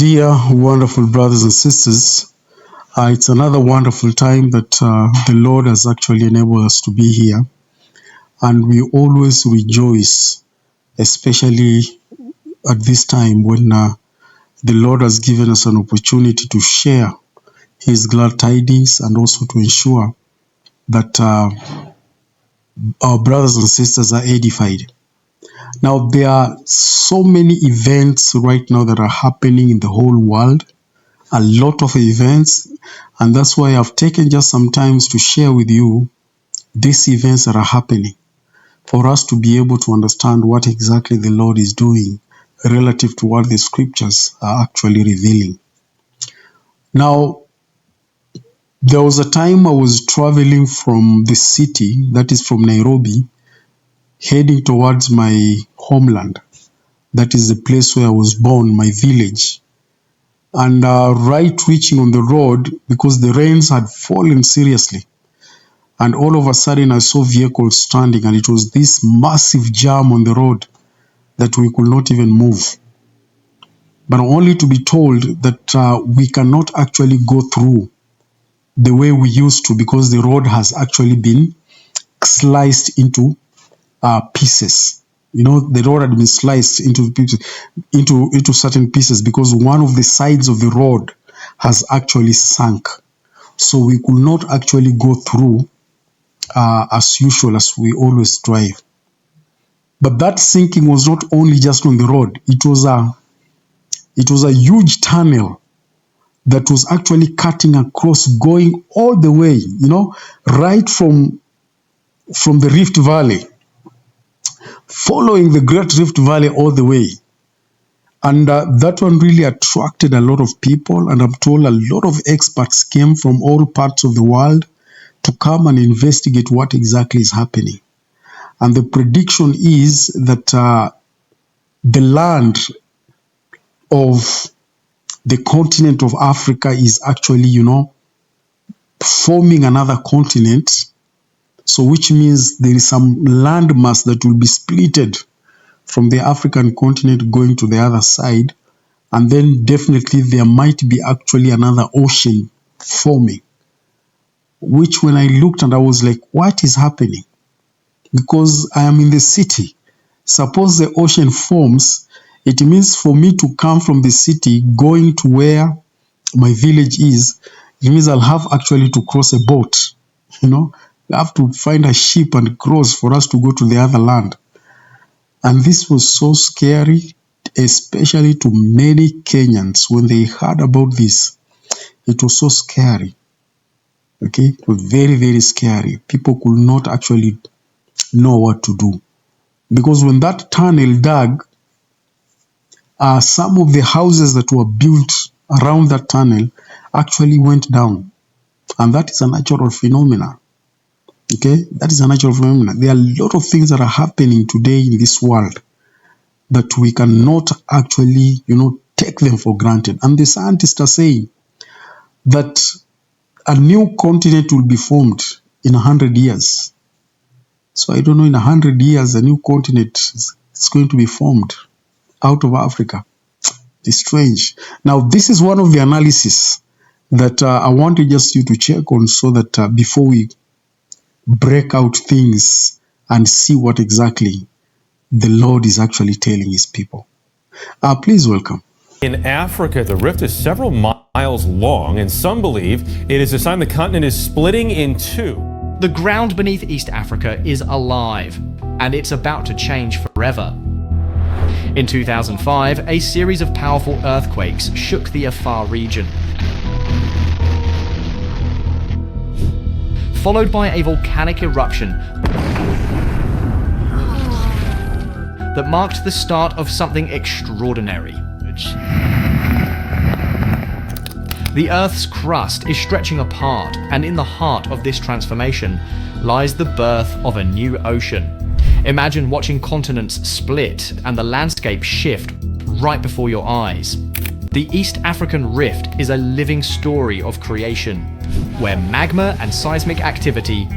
Dear wonderful brothers and sisters, it's another wonderful time that the Lord has actually enabled us to be here, and we always rejoice, especially at this time when the Lord has given us an opportunity to share His glad tidings and also to ensure that our brothers and sisters are edified. Now, there are so many events right now that are happening in the whole world, a lot of events, and that's why I've taken just some time to share with you these events that are happening for us to be able to understand what exactly the Lord is doing relative to what the scriptures are actually revealing. Now, there was a time I was traveling from the city, that is from Nairobi, heading towards my homeland. That is the place where I was born, my village. And right reaching on the road, because the rains had fallen seriously, and all of a sudden I saw vehicles standing, and it was this massive jam on the road that we could not even move. But only to be told that we cannot actually go through the way we used to, because the road has actually been sliced into pieces. You know, the road had been sliced into pieces, into certain pieces, because one of the sides of the road has actually sunk. So we could not actually go through as usual, as we always drive. But that sinking was not only just on the road; it was a huge tunnel that was actually cutting across, going all the way, you know, right from the Rift Valley, following the Great Rift Valley all the way. And that one really attracted a lot of people, and I'm told a lot of experts came from all parts of the world to come and investigate what exactly is happening. And the prediction is that the land of the continent of Africa is actually, you know, forming another continent. So which means there is some landmass that will be splitted from the African continent going to the other side. And then definitely there might be actually another ocean forming, which when I looked and I was like, what is happening? Because I am in the city. Suppose the ocean forms, it means for me to come from the city going to where my village is, it means I'll have actually to cross a boat. You know, I have to find a ship and cross for us to go to the other land. And this was so scary, especially to many Kenyans when they heard about this. It was so scary. Okay, it was very, very scary. People could not actually know what to do. Because when that tunnel dug, some of the houses that were built around that tunnel actually went down. And that is a natural phenomenon. Okay, that is a natural phenomenon. There are a lot of things that are happening today in this world that we cannot actually, you know, take them for granted. And the scientists are saying that a new continent will be formed in 100 years. So I don't know, in 100 years, a new continent is going to be formed out of Africa. It's strange. Now, this is one of the analysis that I wanted just you to check on, so that before we break out things and see what exactly the Lord is actually telling His people. Please welcome. In Africa, the rift is several miles long, and some believe it is a sign the continent is splitting in two. The ground beneath East Africa is alive, and it's about to change forever. In 2005, a series of powerful earthquakes shook the Afar region, followed by a volcanic eruption that marked the start of something extraordinary. The Earth's crust is stretching apart, and in the heart of this transformation lies the birth of a new ocean. Imagine watching continents split and the landscape shift right before your eyes. The East African Rift is a living story of creation, where magma and seismic activity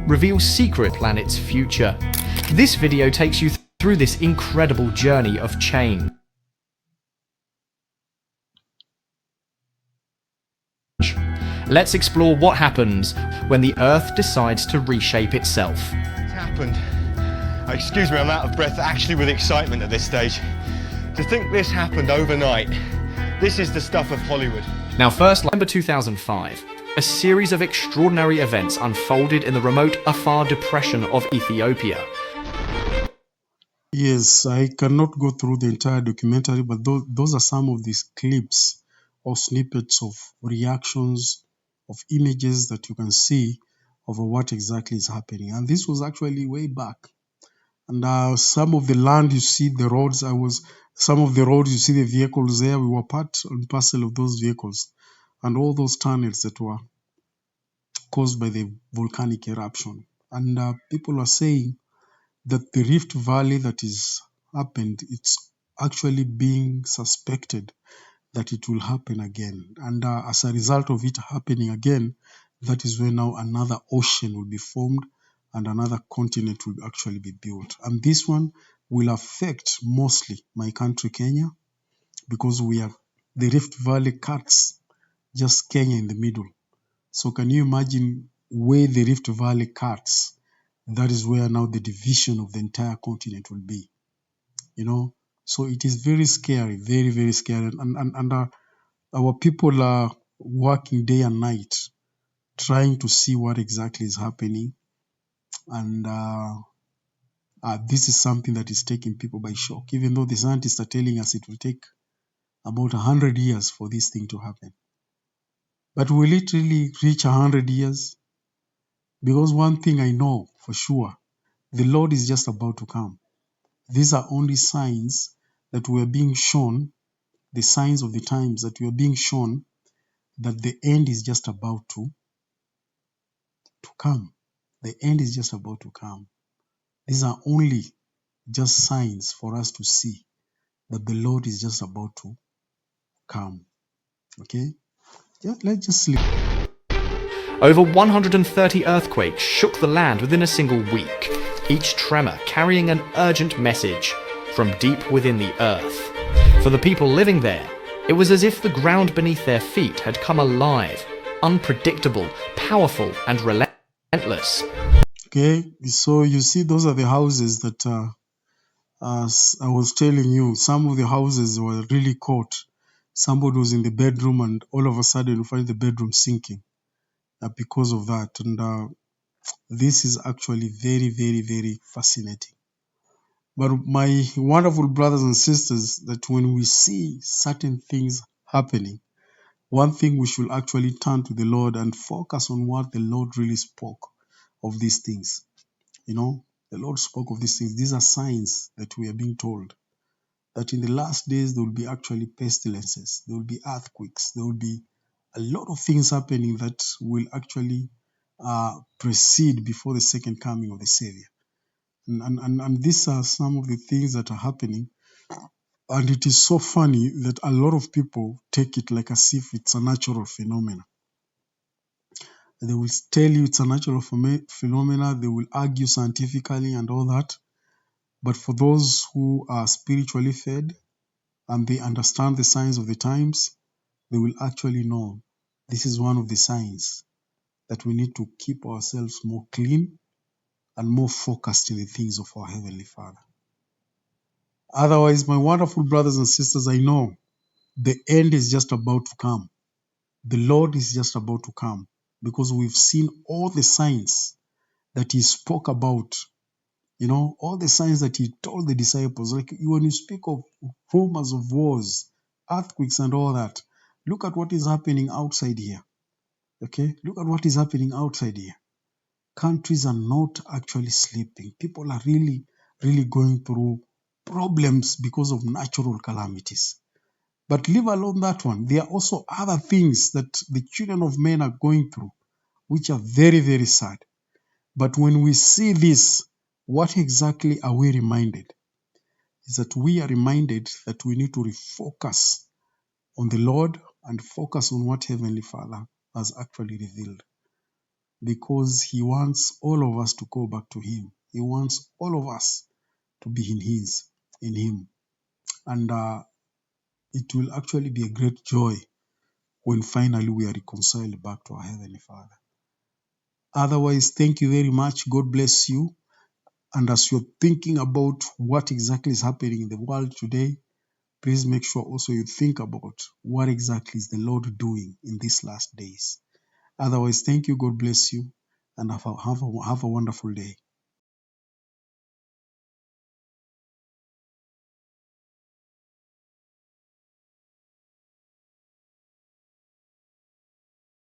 reveal secret planet's future. This video takes you through this incredible journey of change. Let's explore what happens when the Earth decides to reshape itself. It's happened. Excuse me, I'm out of breath actually with excitement at this stage. To think this happened overnight, this is the stuff of Hollywood. Now first, November 2005, a series of extraordinary events unfolded in the remote Afar depression of Ethiopia. Yes, I cannot go through the entire documentary, but those are some of these clips or snippets of reactions, of images that you can see over what exactly is happening. And this was actually way back. And some of the land you see, the roads, some of the roads you see the vehicles there, we were part and parcel of those vehicles. And all those tunnels that were caused by the volcanic eruption. And people are saying that the Rift Valley that is happened, it's actually being suspected that it will happen again. And as a result of it happening again, that is when now another ocean will be formed and another continent will actually be built. And this one will affect mostly my country, Kenya, because the Rift Valley cuts just Kenya in the middle. So can you imagine where the Rift Valley cuts? That is where now the division of the entire continent will be. So it is very scary, very, very scary. And our people are working day and night trying to see what exactly is happening. And this is something that is taking people by shock, even though the scientists are telling us it will take about 100 years for this thing to happen. But will it really reach 100 years? Because one thing I know for sure, the Lord is just about to come. These are only signs that we are being shown, the signs of the times that we are being shown that the end is just about to come. The end is just about to come. These are only just signs for us to see that the Lord is just about to come. Okay? Let's just sleep. Over 130 earthquakes shook the land within a single week, each tremor carrying an urgent message from deep within the earth. For the people living there, it was as if the ground beneath their feet had come alive, unpredictable, powerful, and relentless. Okay, so you see, those are the houses that, as I was telling you, some of the houses were really caught. Somebody was in the bedroom, and all of a sudden, you find the bedroom sinking because of that. And this is actually very, very, very fascinating. But my wonderful brothers and sisters, that when we see certain things happening, one thing we should actually turn to the Lord and focus on what the Lord really spoke of these things. The Lord spoke of these things. These are signs that we are being told that in the last days there will be actually pestilences, there will be earthquakes, there will be a lot of things happening that will actually precede before the second coming of the Savior. And these are some of the things that are happening. And it is so funny that a lot of people take it like as if it's a natural phenomenon. They will tell you it's a natural phenomena. They will argue scientifically and all that. But for those who are spiritually fed and they understand the signs of the times, they will actually know this is one of the signs that we need to keep ourselves more clean and more focused in the things of our Heavenly Father. Otherwise, my wonderful brothers and sisters, I know the end is just about to come. The Lord is just about to come because we've seen all the signs that He spoke about, all the signs that He told the disciples. Like when you speak of rumors of wars, earthquakes, and all that, look at what is happening outside here. Okay? Look at what is happening outside here. Countries are not actually sleeping. People are really, really going through problems because of natural calamities. But leave alone that one. There are also other things that the children of men are going through, which are very, very sad. But when we see this, what exactly are we reminded? Is that we are reminded that we need to refocus on the Lord and focus on what Heavenly Father has actually revealed. Because He wants all of us to go back to Him. He wants all of us to be in Him. And it will actually be a great joy when finally we are reconciled back to our Heavenly Father. Otherwise, thank you very much. God bless you. And as you're thinking about what exactly is happening in the world today, please make sure also you think about what exactly is the Lord doing in these last days. Otherwise, thank you. God bless you. And have a wonderful day.